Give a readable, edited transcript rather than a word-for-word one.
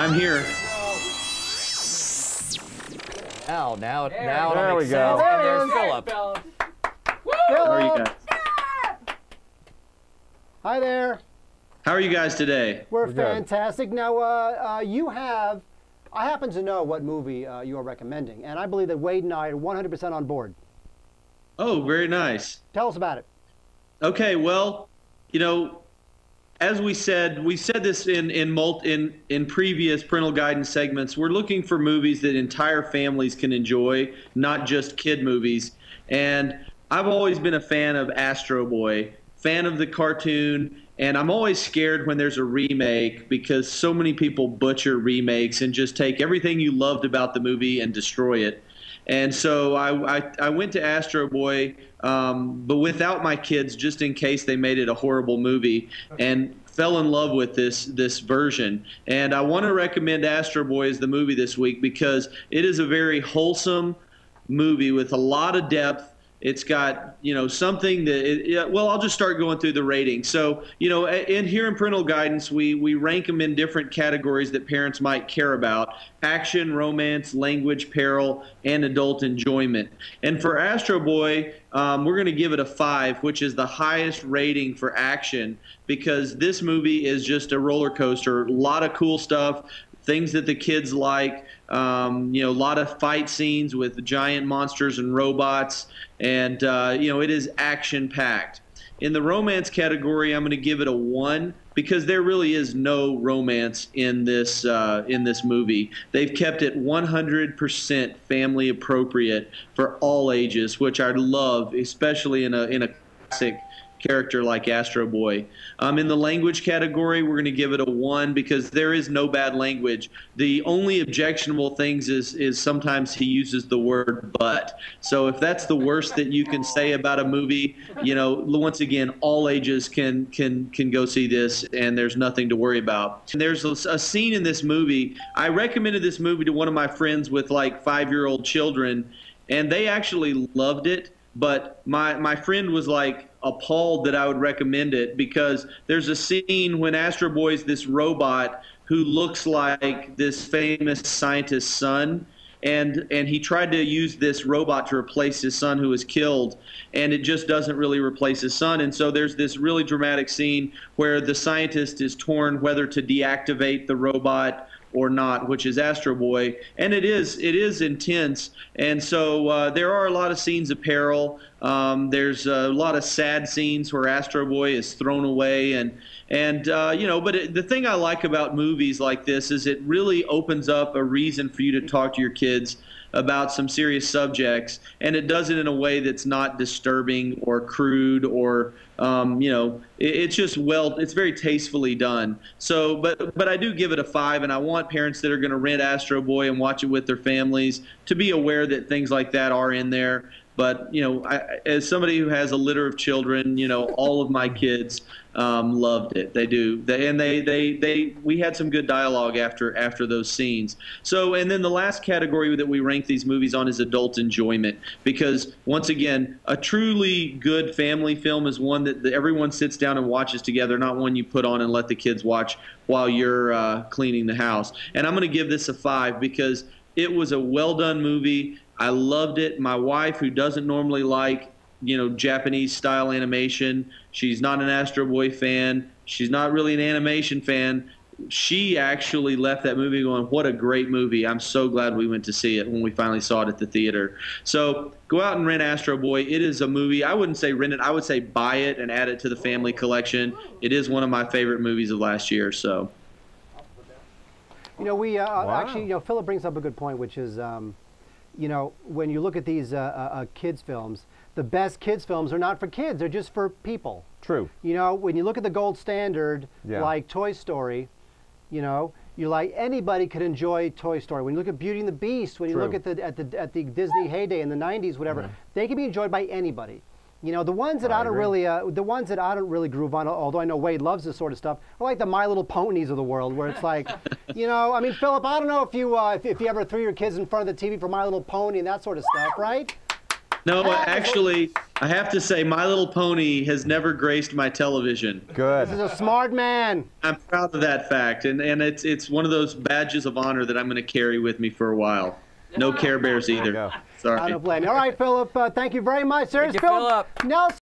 I'm here. Now There we go. And there's Philip. How are you guys? Hi there. How are you guys today? We're good. fantastic. Now, I happen to know what movie you are recommending, and I believe that Wade and I are 100% on board. Oh, very nice. Tell us about it. Okay, well, you know, as we said this in previous parental guidance segments. We're looking for movies that entire families can enjoy, not just kid movies. And I've always been a fan of Astro Boy, fan of the cartoon, and I'm always scared when there's a remake because so many people butcher remakes and just take everything you loved about the movie and destroy it. And so I went to Astro Boy, but without my kids, just in case they made it a horrible movie, and fell in love with this version. And I want to recommend Astro Boy as the movie this week because it is a very wholesome movie with a lot of depth. It's got, you know, something that, well, I'll just start going through the rating. So, you know, here in parental guidance, we rank them in different categories that parents might care about: action, romance, language, peril, and adult enjoyment. And for Astro Boy, we're going to give it a 5, which is the highest rating for action, because this movie is just a roller coaster. A lot of cool stuff, things that the kids like. You know, a lot of fight scenes with giant monsters and robots, and you know, it is action-packed. In the romance category, I'm going to give it a 1 because there really is no romance in this movie. They've kept it 100% family appropriate for all ages, which I love, especially in a classic character like Astro Boy. In the language category, we're going to give it a 1 because there is no bad language. The only objectionable things is sometimes he uses the word "but." So if that's the worst that you can say about a movie, you know, once again, all ages can go see this, and there's nothing to worry about. And there's a scene in this movie. I recommended this movie to one of my friends with like 5-year-old children, and they actually loved it. But my friend was like appalled that I would recommend it because there's a scene when Astro Boy's this robot who looks like this famous scientist's son, and he tried to use this robot to replace his son who was killed, and it just doesn't really replace his son. And so there's this really dramatic scene where the scientist is torn whether to deactivate the robot or not, which is Astro Boy, and it is intense. And so there are a lot of scenes of peril. There's a lot of sad scenes where Astro Boy is thrown away, and you know. But the thing I like about movies like this is it really opens up a reason for you to talk to your kids about some serious subjects, and it does it in a way that's not disturbing or crude or you know, it's just, well, it's very tastefully done. So, but I do give it a 5, and I want parents that are going to rent Astro Boy and watch it with their families to be aware that things like that are in there. But, you know, as somebody who has a litter of children, you know, all of my kids loved it. They do. We had some good dialogue after those scenes. So, and then the last category that we rank these movies on is adult enjoyment, because once again, a truly good family film is one that everyone sits down and watches together, not one you put on and let the kids watch while you're cleaning the house. And I'm going to give this a 5 because it was a well-done movie. I loved it. My wife, who doesn't normally like, you know, Japanese style animation, she's not an Astro Boy fan, she's not really an animation fan, she actually left that movie going, what a great movie. I'm so glad we went to see it when we finally saw it at the theater. So go out and rent Astro Boy. It is a movie. I wouldn't say rent it. I would say buy it and add it to the family collection. It is one of my favorite movies of last year. So, you know, we Wow. actually, you know, Philip brings up a good point, which is, you know, when you look at these kids films, the best kids films are not for kids. They're just for people. True. You know, when you look at the gold standard, Yeah. like Toy Story, you know, you like anybody could enjoy Toy Story. When you look at Beauty and the Beast, when you True. look at the Disney heyday in the '90s, whatever, they can be enjoyed by anybody. You know, the ones that I don't really groove on, although I know Wade loves this sort of stuff, are like the My Little Ponies of the world, where it's like, you know, I mean, Philip, I don't know if you ever threw your kids in front of the TV for My Little Pony and that sort of stuff, right? no, actually, I have to say, My Little Pony has never graced my television. Good. This is a smart man. I'm proud of that fact, and it's one of those badges of honor that I'm going to carry with me for a while. No Care Bears either. go. Sorry. I don't blame you. All right, Philip. Thank you very much. There's Thank you, Philip. Nelson.